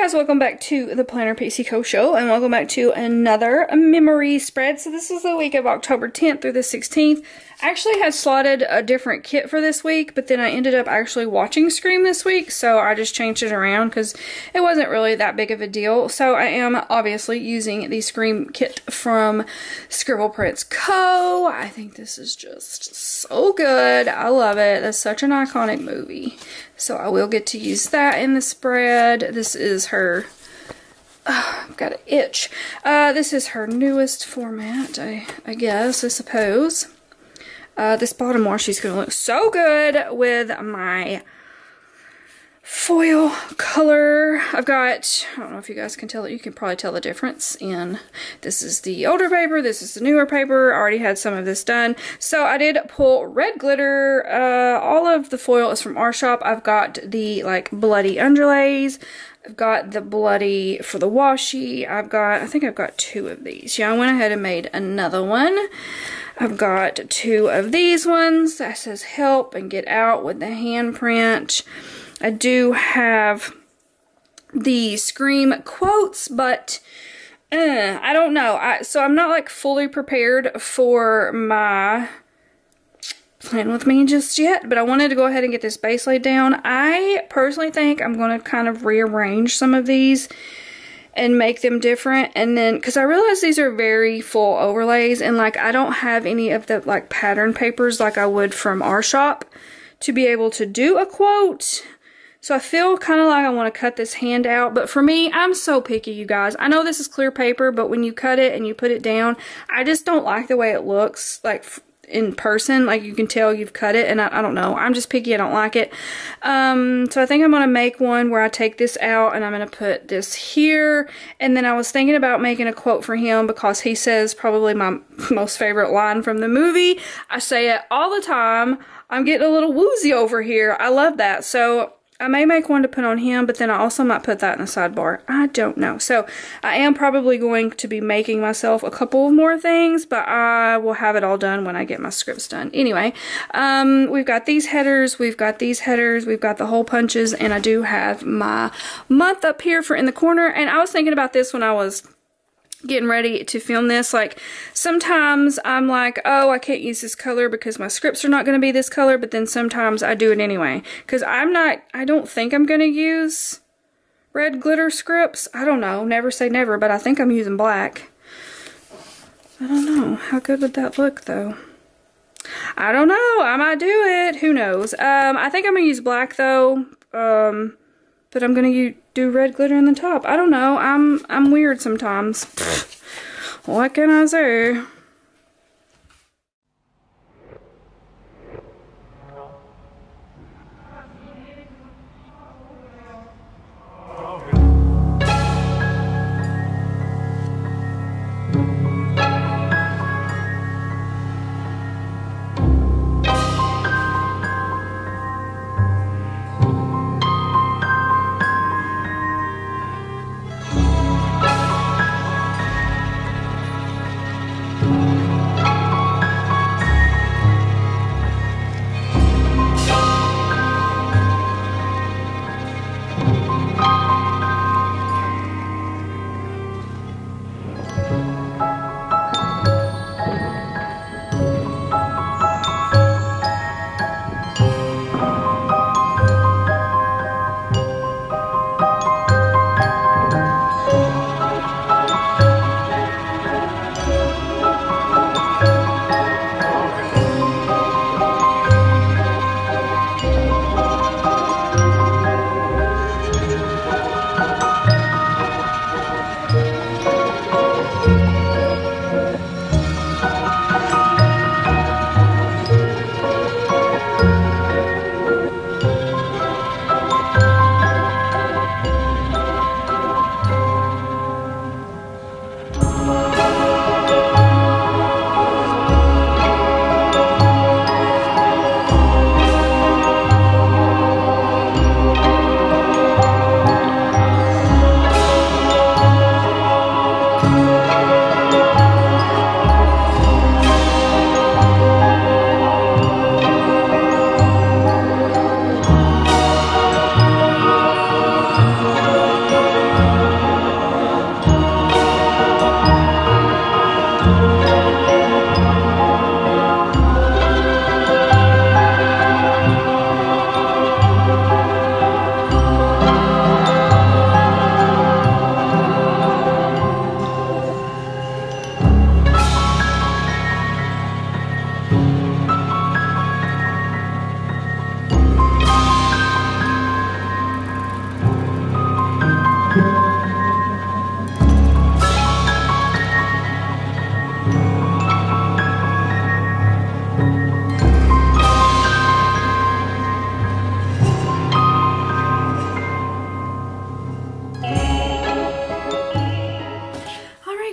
guys, welcome back to the Planner Pixie Co show, and welcome back to another memory spread. So this is the week of October 10th through the 16th. I actually had slotted a different kit for this week, but then I ended up actually watching Scream this week, so I just changed it around because it wasn't really that big of a deal. So I am obviously using the Scream kit from Scribble Prints Co. I think this is just so good. I love it. That's such an iconic movie. So I will get to use that in the spread. This is her, I've got an itch. This is her newest format, I suppose. This bottom washi is going to look so good with my foil color. I've got, I don't know if you guys can tell it, you can probably tell the difference in, this is the older paper, this is the newer paper. I already had some of this done. So I did pull red glitter. All of the foil is from our shop. I've got the like bloody underlays. I've got the bloody for the washi. I think I've got 2 of these. Yeah, I went ahead and made another one. I've got 2 of these ones that says help and get out with the handprint. I do have the Scream quotes, but I don't know. So I'm not like fully prepared for my plan with me just yet, but I wanted to go ahead and get this base laid down. I personally think I'm going to kind of rearrange some of these and make them different, and then because I realize these are very full overlays, and like I don't have any of the like pattern papers like I would from our shop to be able to do a quote. So I feel kind of like I want to cut this hand out, but for me, I'm so picky, you guys. I know this is clear paper, but when you cut it and you put it down, I just don't like the way it looks like in person. Like you can tell you've cut it, and I don't know. I'm just picky. I don't like it. So I think I'm going to make one where I take this out and I'm going to put this here. And then I was thinking about making a quote for him because he says probably my most favorite line from the movie. I say it all the time. I'm getting a little woozy over here. I love that. So I may make one to put on him, but then I also might put that in the sidebar. I don't know. So I am probably going to be making myself a couple more things, but I will have it all done when I get my scripts done. Anyway, we've got these headers, we've got these headers, we've got the hole punches, and I do have my month up here for in the corner. And I was thinking about this when I was getting ready to film this. Like sometimes I'm like, oh, I can't use this color because my scripts are not going to be this color, but then sometimes I do it anyway because I don't think I'm going to use red glitter scripts. I don't know, never say never, but I think I'm using black. I don't know, how good would that look though? I don't know, I might do it, who knows. I think I'm going to use black though, but I'm going to do red glitter in the top. I don't know. I'm weird sometimes. What can I say?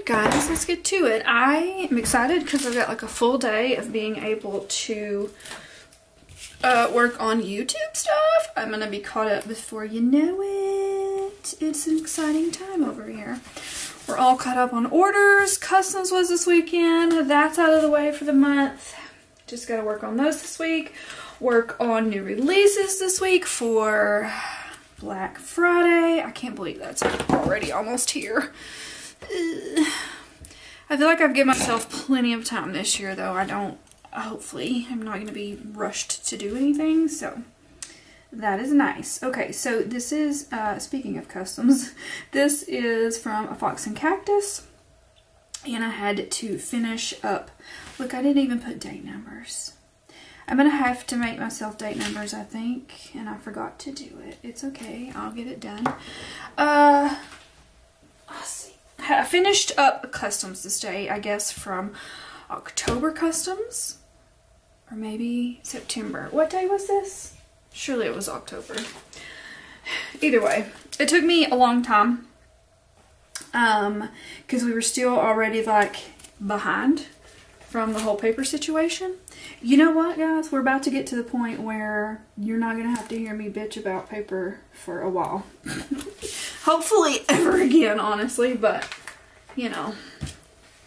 Guys, let's get to it. I am excited because I've got like a full day of being able to work on YouTube stuff. I'm gonna be caught up before you know it. It's an exciting time over here. We're all caught up on orders. Customs was this weekend. That's out of the way for the month. Just gotta work on those this week. Work on new releases this week for Black Friday. I can't believe that's already almost here. I feel like I've given myself plenty of time this year, though. Hopefully, I'm not going to be rushed to do anything, so that is nice. Okay, so this is, speaking of customs, this is from A Fox and Cactus, and I had to finish up. Look, I didn't even put date numbers. I'm going to have to make myself date numbers, I think, and I forgot to do it. It's okay, I'll get it done. Let's see. I finished up customs this day, I guess, from October customs, or maybe September. What day was this? Surely it was October. Either way, it took me a long time, because we were still already like behind from the whole paper situation. You know what, guys? We're about to get to the point where you're not going to have to hear me bitch about paper for a while. Hopefully ever again, honestly, but, you know,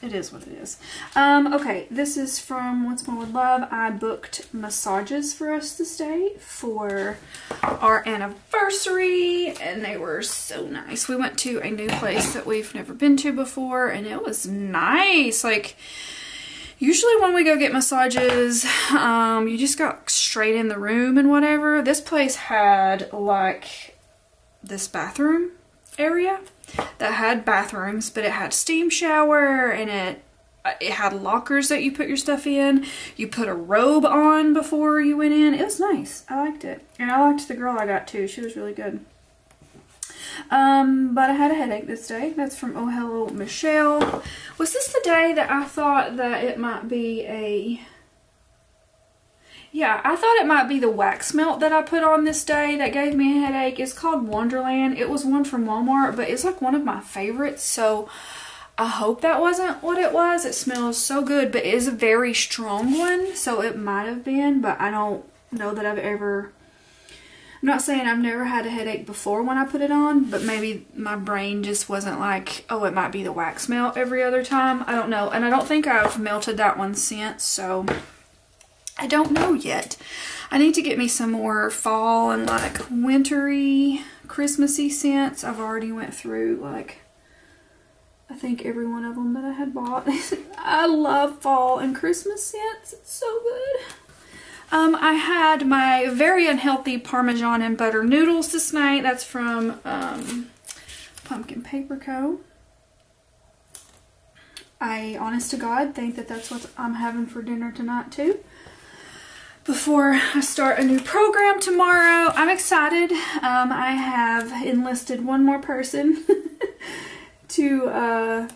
it is what it is. Okay, this is from Once More With Love. I booked massages for us this day for our anniversary, and they were so nice. We went to a new place that we've never been to before, and it was nice. Like, usually when we go get massages, you just got straight in the room and whatever. This place had, like, this bathroom area that had bathrooms, but it had steam shower, and it had lockers that you put your stuff in. You put a robe on before you went in. It was nice. I liked it. And I liked the girl I got too. She was really good. But I had a headache this day. That's from Oh Hello Michelle. Was this the day that I thought that it might be a... Yeah, I thought it might be the wax melt that I put on this day that gave me a headache. It's called Wonderland. It was one from Walmart, but it's like one of my favorites, so I hope that wasn't what it was. It smells so good, but it is a very strong one, so it might have been, but I don't know that I've ever... I'm not saying I've never had a headache before when I put it on, but maybe my brain just wasn't like, oh, it might be the wax melt every other time. I don't know, and I don't think I've melted that one since, so... I don't know yet. I need to get me some more fall and like wintry, Christmassy scents. I've already went through like, I think every one of them that I had bought. I love fall and Christmas scents. It's so good. I had my very unhealthy Parmesan and butter noodles this night. That's from Pumpkin Paper Co. I, honest to God, think that that's what I'm having for dinner tonight too. Before I start a new program tomorrow. I'm excited. I have enlisted one more person to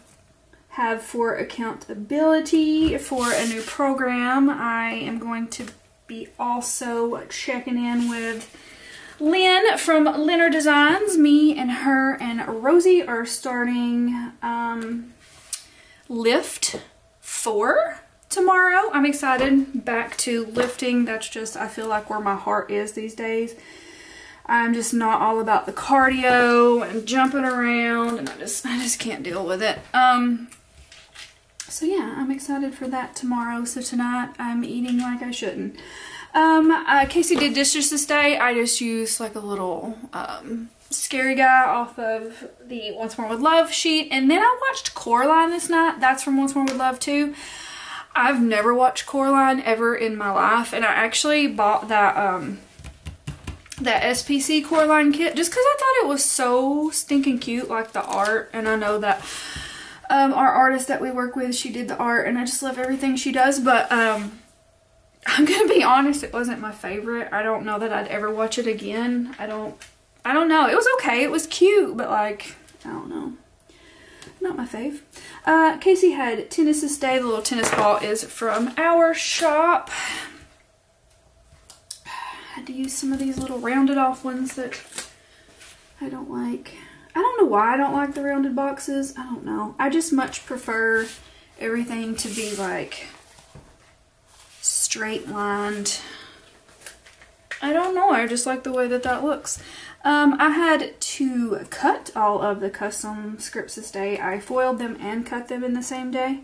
have for accountability for a new program. I am going to be also checking in with Lynn from Linner Designs. Me and her and Rosie are starting Lift 4 tomorrow. I'm excited. Back to lifting. That's just, I feel like, where my heart is these days. I'm just not all about the cardio and jumping around, and I just can't deal with it. So yeah, I'm excited for that tomorrow. So tonight I'm eating like I shouldn't. Casey did dishes this day. I just used like a little scary guy off of the Once More With Love sheet, and then I watched Coraline this night. That's from Once More With Love too. I've never watched Coraline ever in my life, and I actually bought that that SPC Coraline kit just because I thought it was so stinking cute, like the art, and I know that our artist that we work with, she did the art, and I just love everything she does, but I'm gonna be honest, it wasn't my favorite. I don't know that I'd ever watch it again. I I don't know. It was okay. It was cute, but like, I don't know. Not my fave. Casey had tennis this day. The little tennis ball is from our shop. I had to use some of these little rounded off ones that I don't like. I don't know why I don't like the rounded boxes. I don't know. I just much prefer everything to be like straight lined. I don't know. I just like the way that that looks. I had to cut all of the custom scripts this day. I foiled them and cut them in the same day.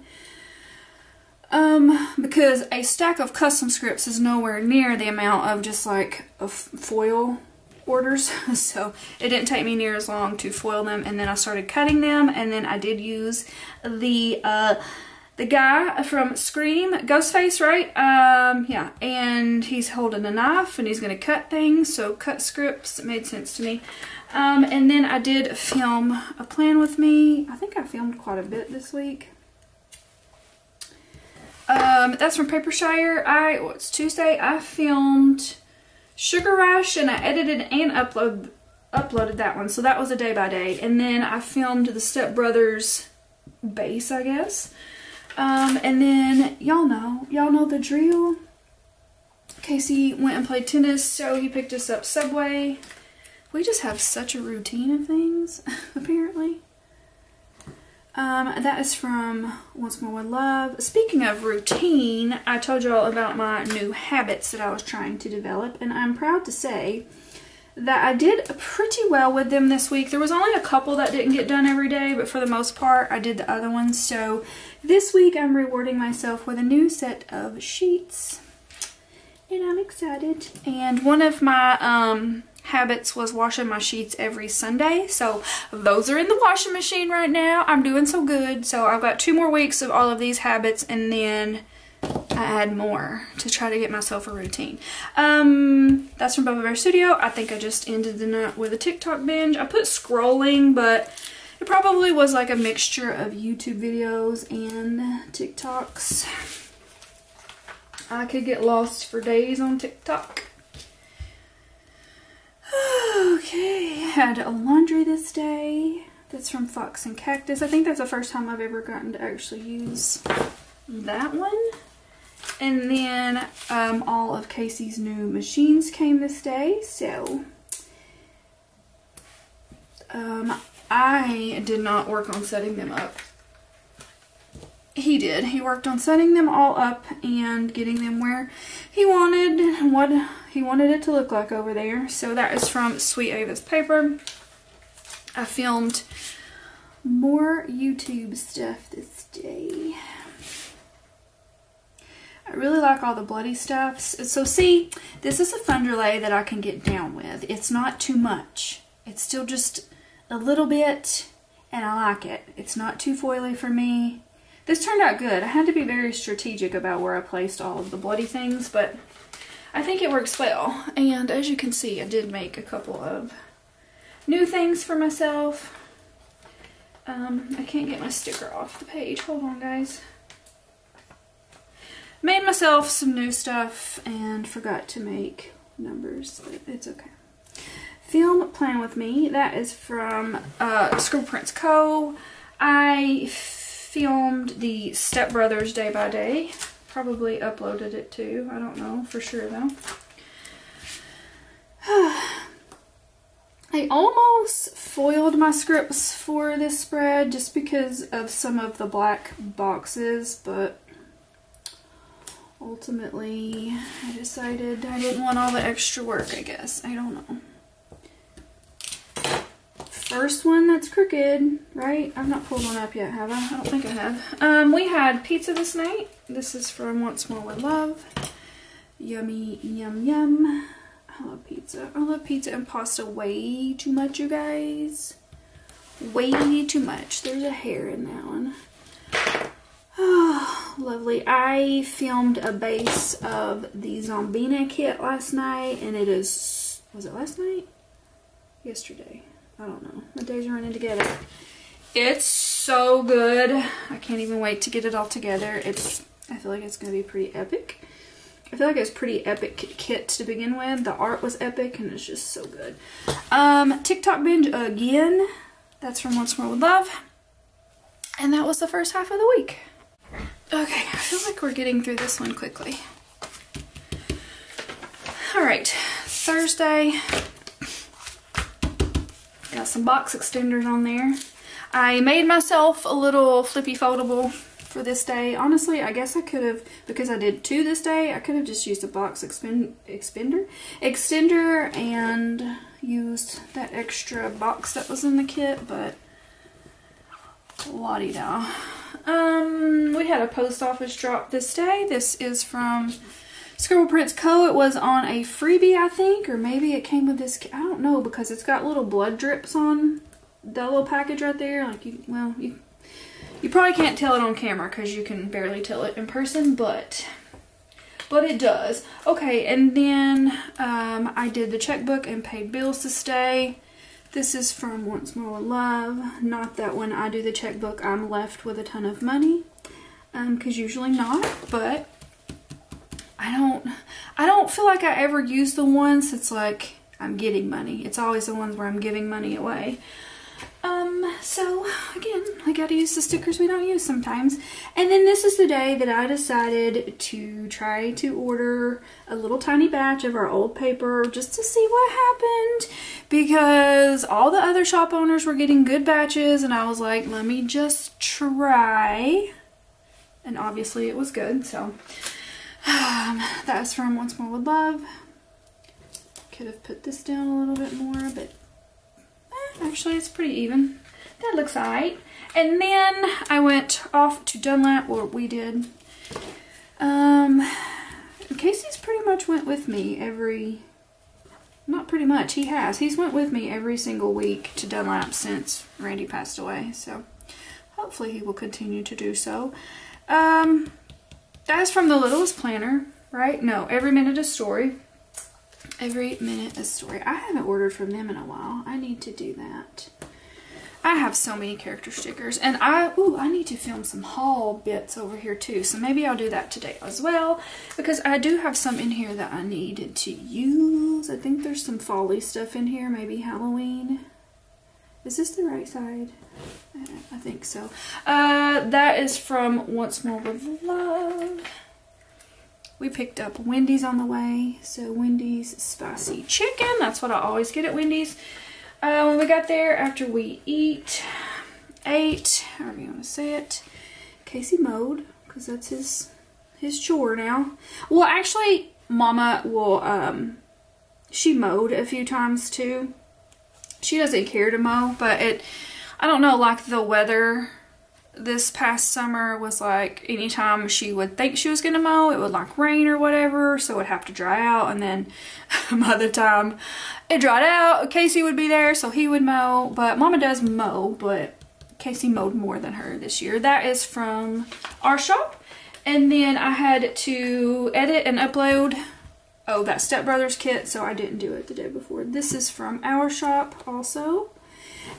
Because a stack of custom scripts is nowhere near the amount of just like of foil orders. So it didn't take me near as long to foil them, and then I started cutting them, and then I did use the guy from Scream, Ghostface, right? Yeah, and he's holding a knife and he's gonna cut things, so cut scripts. It made sense to me. And then I did film a plan with me. I think I filmed quite a bit this week. That's from Papershire. It's Tuesday. I filmed Sugar Rush and I edited and uploaded that one. So that was a day by day. And then I filmed the Step Brothers base, I guess. And then y'all know the drill. Casey went and played tennis, so he picked us up Subway. We just have such a routine of things, apparently. That is from Once More With Love. Speaking of routine, I told y'all about my new habits that I was trying to develop, and I'm proud to say that I did pretty well with them this week. There was only a couple that didn't get done every day, but for the most part, I did the other ones. So this week, I'm rewarding myself with a new set of sheets, and I'm excited. And one of my habits was washing my sheets every Sunday, so those are in the washing machine right now. I'm doing so good. So I've got 2 more weeks of all of these habits, and then I add more to try to get myself a routine. That's from Bubba Bear Studio. I think I just ended the night with a TikTok binge. I put scrolling, but it probably was like a mixture of YouTube videos and TikToks. I could get lost for days on TikTok. Okay, had a laundry this day. That's from Fox and Cactus. I think that's the first time I've ever gotten to actually use that one. And then all of Casey's new machines came this day. So I did not work on setting them up. He did. He worked on setting them all up and getting them where he wanted, what he wanted it to look like over there. So that is from Sweet Ava's Paper. I filmed more YouTube stuff this day. I really like all the bloody stuffs. So see, this is a Funderlay that I can get down with. It's not too much. It's still just a little bit, and I like it. It's not too foily for me. This turned out good. I had to be very strategic about where I placed all of the bloody things, but I think it works well. And as you can see, I did make a couple of new things for myself. I can't get my sticker off the page. Hold on, guys. Made myself some new stuff and forgot to make numbers, but it's okay. Film Plan With Me. That is from Scribble Prints Co. I filmed the Step Brothers day by day. Probably uploaded it too. I don't know for sure though. I almost foiled my scripts for this spread just because of some of the black boxes, but ultimately I decided I didn't want all the extra work, I guess. I don't know. First one that's crooked, right? I've not pulled one up yet, have I? I don't think I have. We had pizza this night. This is from Once More With Love. Yummy, yum, yum. I love pizza. I love pizza and pasta way too much, you guys. Way too much. There's a hair in that one. Oh, lovely. I filmed a base of the Zombina kit last night, and it is, was it last night? Yesterday. I don't know. My days are running together. It's so good. I can't even wait to get it all together. I feel like it's going to be pretty epic. I feel like it's pretty epic kit to begin with. The art was epic and it's just so good. TikTok binge again. That's from Once More With Love. And that was the first half of the week. Okay, I feel like we're getting through this one quickly. Alright, Thursday. Got some box extenders on there. I made myself a little flippy foldable for this day. Honestly, I guess I could have, because I did 2 this day, I could have just used a box extender and used that extra box that was in the kit, but la-di-da. We had a post office drop this day. This is from Scribble Prints Co. It was on a freebie, I think, or maybe it came with this. I don't know, because it's got little blood drips on the little package right there. Like, you probably can't tell it on camera because you can barely tell it in person, but it does. Okay, and then I did the checkbook and paid bills this day. This is from Once More With Love. Not that when I do the checkbook I'm left with a ton of money, because usually not, but I don't feel like I ever use the ones that's like I'm getting money. It's always the ones where I'm giving money away. So again, I gotta use the stickers we don't use sometimes. And then this is the day that I decided to try to order a little tiny batch of our old paper just to see what happened, because all the other shop owners were getting good batches and I was like, let me just try. And obviously it was good, so that's from Once More With Love. Could have put this down a little bit more, but actually it's pretty even. That looks alright. And then I went off to Dunlap, or we did. Casey's pretty much went with me every, not pretty much, he has. He's went with me every single week to Dunlap since Randy passed away. So hopefully he will continue to do so. That's from the Littlest Planner, right? No, Every Minute a Story. Every Minute a Story. I haven't ordered from them in a while. I need to do that. I have so many character stickers, and I need to film some haul bits over here too, so maybe I'll do that today as well, because I do have some in here that I need to use. I think there's some fall-y stuff in here, maybe Halloween. Is this the right side? I think so. That is from Once More With Love. We picked up Wendy's on the way, so Wendy's spicy chicken. That's what I always get at Wendy's. When we got there, after we ate, however you want to say it, Casey mowed, because that's his chore now. Well, actually, Mama will, she mowed a few times too. She doesn't care to mow, but I don't know, like the weather this past summer was like, anytime she would think she was gonna mow, it would like rain or whatever, so it would have to dry out, and then by the time it dried out, Casey would be there, so he would mow. But Mama does mow, but Casey mowed more than her this year. That is from our shop. And then I had to edit and upload, that Step Brothers kit, so I didn't do it the day before. This is from our shop also.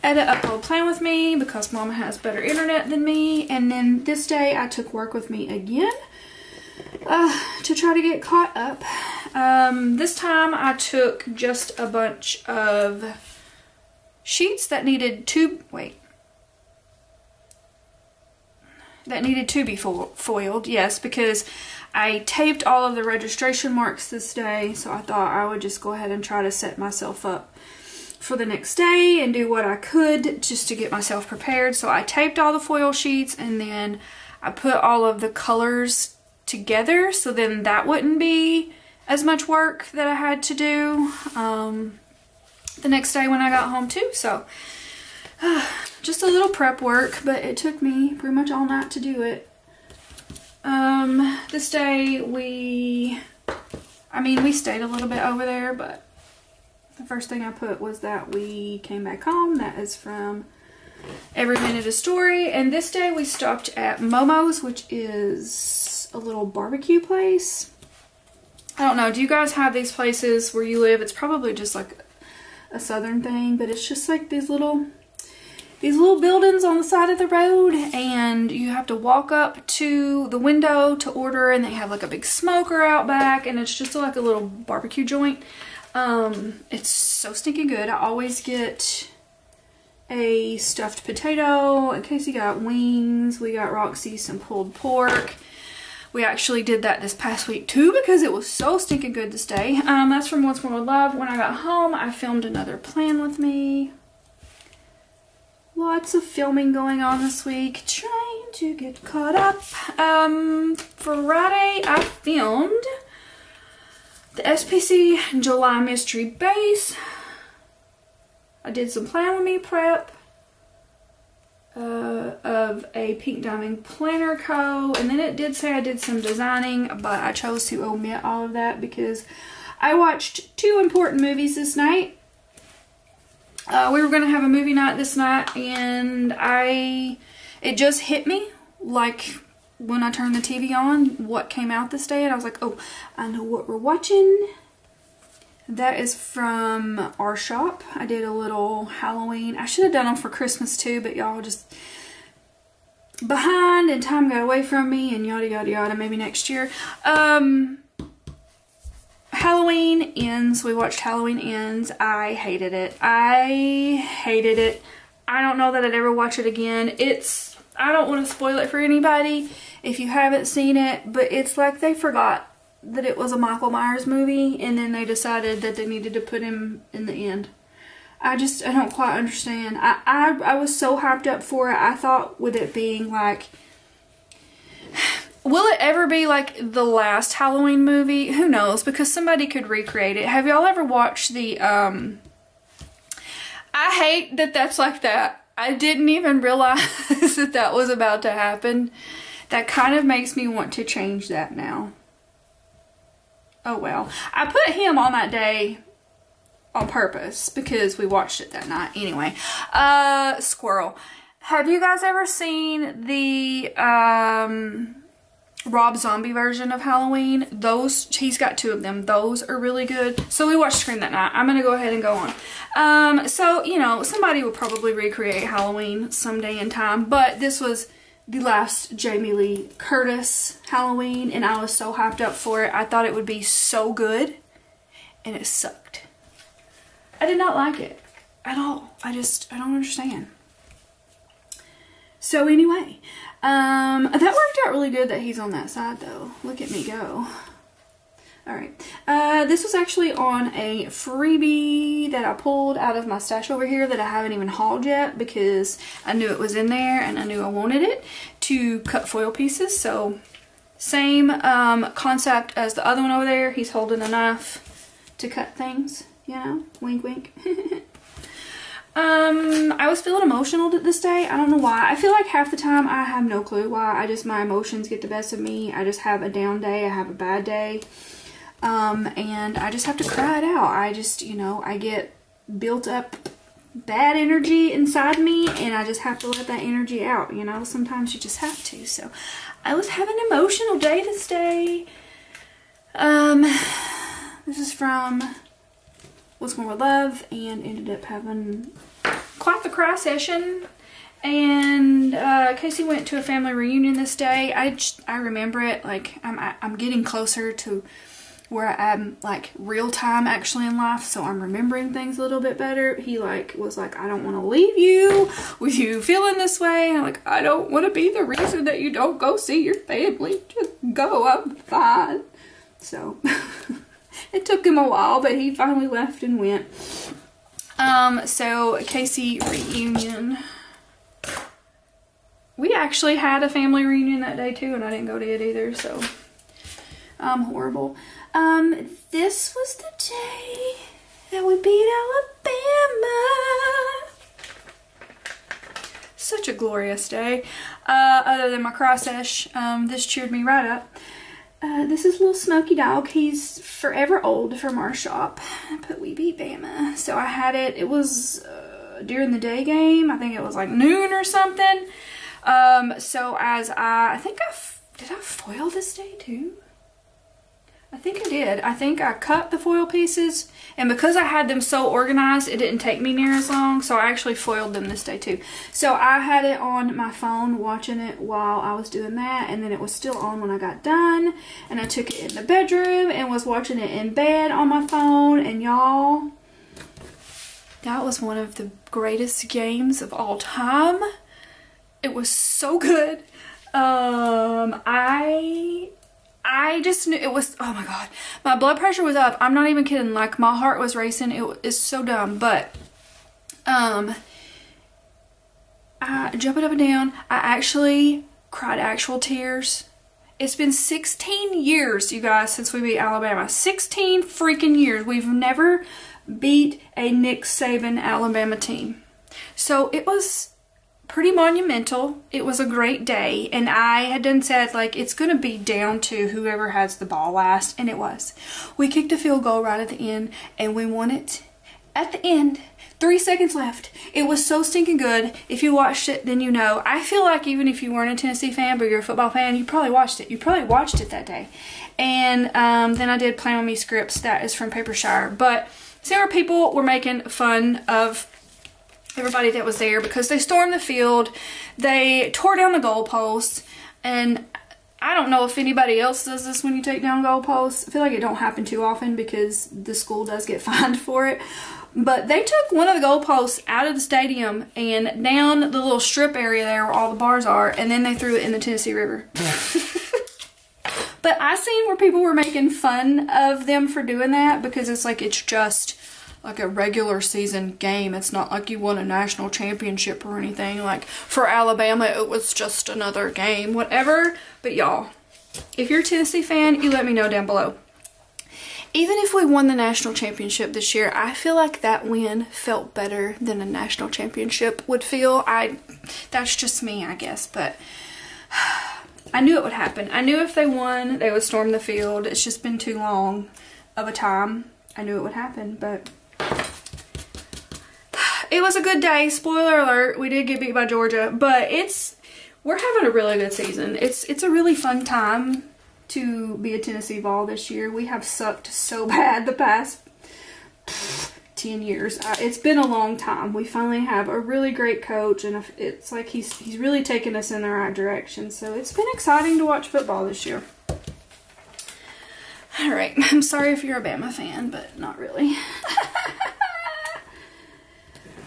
Edit, upload, plan with me, because Mama has better internet than me. And then this day I took work with me again to try to get caught up. This time I took just a bunch of sheets that needed to be foiled. Yes, because I taped all of the registration marks this day, so I thought I would just go ahead and try to set myself up for the next day and do what I could just to get myself prepared. So I taped all the foil sheets, and then I put all of the colors together, so then that wouldn't be as much work that I had to do the next day when I got home too. So just a little prep work, but it took me pretty much all night to do it. This day we stayed a little bit over there, but the first thing I put was that we came back home. That is from Every Minute a Story. And this day we stopped at Momo's, which is a little barbecue place. I don't know, do you guys have these places where you live? It's probably just like a southern thing, but it's just like these little, these little buildings on the side of the road, and you have to walk up to the window to order, and they have like a big smoker out back, and it's just like a little barbecue joint. It's so stinking good. I always get a stuffed potato. In case you got wings, we got Roxy some pulled pork. We actually did that this past week too because it was so stinking good this day. That's from Once More with Love. When I got home, I filmed another Plan With Me. Lots of filming going on this week. Trying to get caught up. Friday, I filmed the SPC July Mystery Base. I did some Plan With Me prep of a Pink Diamond Planner Co. And then it did say I did some designing, but I chose to omit all of that because I watched 2 important movies this night. We were going to have a movie night this night, and it just hit me like when I turned the TV on what came out this day, and I was like, oh, I know what we're watching. That is from our shop. I did a little Halloween. I should have done them for Christmas too, but y'all just behind and time got away from me and yada yada yada. Maybe next year. Halloween Ends. We watched Halloween Ends. I hated it. I hated it. I don't know that I'd ever watch it again. I don't want to spoil it for anybody if you haven't seen it, but it's like they forgot that it was a Michael Myers movie, and then they decided that they needed to put him in the end. I don't quite understand. I was so hyped up for it. I thought with it being like, will it ever be like the last Halloween movie? Who knows, because somebody could recreate it. Have y'all ever watched the, I hate that that's like that. I didn't even realize that that was about to happen. That kind of makes me want to change that now. Oh well. I put him on that day on purpose because we watched it that night. Anyway, Squirrel. Have you guys ever seen the Rob Zombie version of Halloween? He's got 2 of them. Those are really good. So we watched Scream that night. I'm going to go ahead and go on. So, you know, somebody will probably recreate Halloween someday in time, but this was the last Jamie Lee Curtis Halloween, and I was so hyped up for it. I thought it would be so good, and it sucked. I did not like it at all. I don't understand. So anyway, that worked out really good that he's on that side though. Look at me go. Alright, this was actually on a freebie that I pulled out of my stash over here that I haven't even hauled yet because I knew it was in there and I knew I wanted it to cut foil pieces. So same concept as the other one over there. He's holding a knife to cut things, you know, wink wink. I was feeling emotional this day. I don't know why. I feel like half the time I have no clue why. My emotions get the best of me. I just have a down day. I have a bad day. And I just have to cry it out. You know, I get built up bad energy inside me, and I just have to let that energy out, you know. Sometimes you just have to. So I was having an emotional day this day. This is from Once More with Love, and ended up having quite the cry session. And Casey went to a family reunion this day. I remember it like I'm getting closer to where I'm like real time actually in life, so I'm remembering things a little bit better. He was like, I don't want to leave you with you feeling this way. And I'm like, I don't want to be the reason that you don't go see your family. Just go, I'm fine. So it took him a while, but he finally left and went. So Casey reunion. We actually had a family reunion that day too, and I didn't go to it either, so I'm horrible. This was the day that we beat Alabama. Such a glorious day. Other than my cry sesh, this cheered me right up. This is Little Smoky Dog. He's forever old from our shop, but we beat Bama. So I had it. It was during the day game. I think it was like noon or something. So as did I foil this day too? I think I did. I think I cut the foil pieces, and because I had them so organized, it didn't take me near as long, so I actually foiled them this day too. So I had it on my phone watching it while I was doing that, and then it was still on when I got done, and I took it in the bedroom and was watching it in bed on my phone, and y'all, that was one of the greatest games of all time. It was so good. I just knew it was, oh my god, my blood pressure was up. I'm not even kidding, like my heart was racing. It is so dumb, but I jumping up and down. I actually cried actual tears. It's been 16 years, you guys, since we beat Alabama. 16 freaking years. We've never beat a Nick Saban Alabama team. So it was pretty monumental. It was a great day, and I had done said, like, it's gonna be down to whoever has the ball last, and it was. We kicked a field goal right at the end, and we won it at the end. 3 seconds left. It was so stinking good. If you watched it, then you know. I feel like even if you weren't a Tennessee fan, but you're a football fan, you probably watched it. You probably watched it that day. And then I did Plan On Me scripts. That is from Papershire. But several people were making fun of everybody that was there because they stormed the field. They tore down the goalposts. And I don't know if anybody else does this when you take down goalposts. I feel like it don't happen too often because the school does get fined for it. But they took one of the goalposts out of the stadium and down the little strip area there where all the bars are, and then they threw it in the Tennessee River. But I seen where people were making fun of them for doing that because it's like, it's just like a regular season game. It's not like you won a national championship or anything. Like for Alabama, it was just another game, whatever. But y'all, if you're a Tennessee fan, you let me know down below. Even if we won the national championship this year, I feel like that win felt better than a national championship would feel. That's just me, I guess, but I knew it would happen. I knew if they won, they would storm the field. It's just been too long of a time. I knew it would happen, but it was a good day. Spoiler alert, we did get beat by Georgia, but we're having a really good season. It's a really fun time to be a Tennessee Vol this year. We have sucked so bad the past 10 years. It's been a long time. We finally have a really great coach, and it's like he's really taken us in the right direction. So it's been exciting to watch football this year. Alright, I'm sorry if you're a Bama fan, but not really.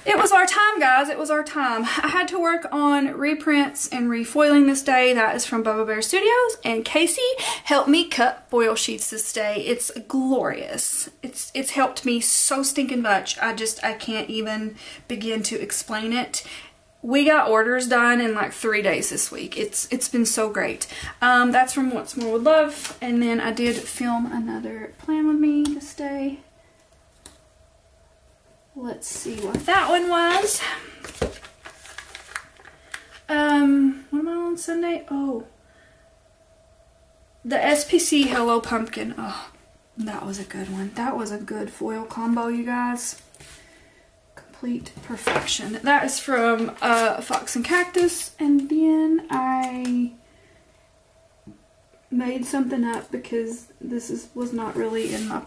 It was our time, guys. It was our time. I had to work on reprints and refoiling this day. That is from Bubba Bear Studios. And Casey helped me cut foil sheets this day. It's glorious. It's helped me so stinking much. I can't even begin to explain it. We got orders done in like 3 days this week. It's been so great. That's from What's More With Love. And then I did film another Plan With Me this day. Let's see what that one was. What am I on Sunday? Oh. The SPC Hello Pumpkin. Oh, that was a good one. That was a good foil combo, you guys. Complete perfection. That is from Fox and Cactus. And then I made something up because this was not really in my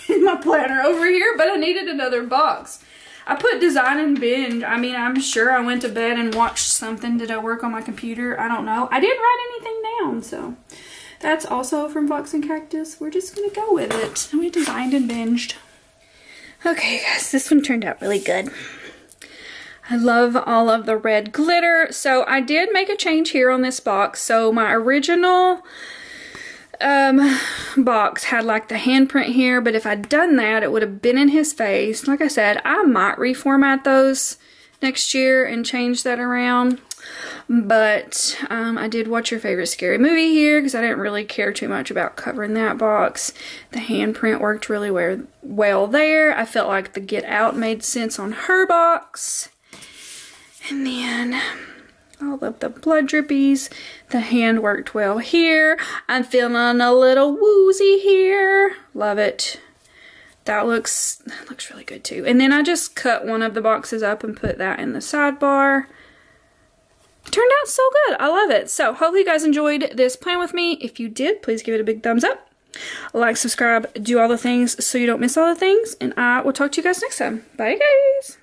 in my planner over here, but I needed another box. I put design and binge. I mean, I'm sure I went to bed and watched something. Did I work on my computer? I don't know. I didn't write anything down, so that's also from Fox and Cactus. We're just gonna go with it. And we designed and binged. Okay, guys, this one turned out really good. I love all of the red glitter. So I did make a change here on this box. So my original box had like the handprint here, but if I'd done that, it would have been in his face. Like I said, I might reformat those next year and change that around, but I did What's Your Favorite Scary Movie here because I didn't really care too much about covering that box. The handprint worked really well there. I felt like the Get Out made sense on her box. And then all of the blood drippies. The hand worked well here. I'm feeling a little woozy here. Love it. That looks really good too. And then I just cut one of the boxes up and put that in the sidebar. Turned out so good. I love it. So hopefully you guys enjoyed this plan with me. If you did, please give it a big thumbs up. like, subscribe, do all the things so you don't miss all the things. And I will talk to you guys next time. Bye, guys.